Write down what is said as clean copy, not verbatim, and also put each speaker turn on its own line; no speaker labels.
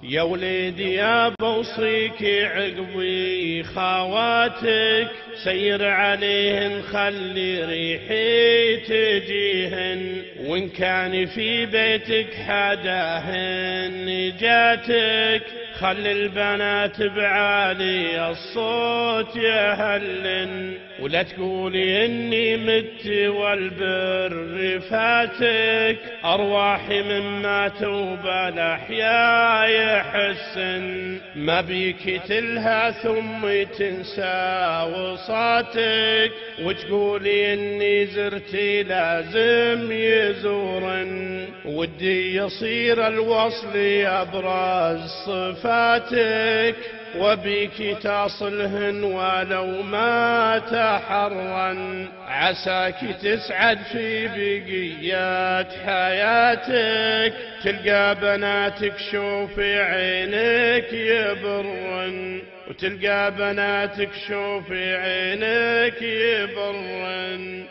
يا وليدي يا بوصيك عقبي خواتك، سير عليهن خلي ريحي تجيهن، وإن كان في بيتك حداهن جاتك، خلي البنات بعالي الصوت يهلن، ولا تقولي اني مت والبر فاتك، ارواحي مما توبى الاحياء يحسن، ما بيك تلهى ثم تنسى وصاتك، وتقولي اني زرتي لازم يزورن، ودي يصير الوصل ابرز صفاتك، وبيك تصلهن ولو ما تحرن، عساك تسعد في بقيات حياتك، تلقى بناتك شوف عينك يبرن، وتلقى بناتك شوف عينك يبرن.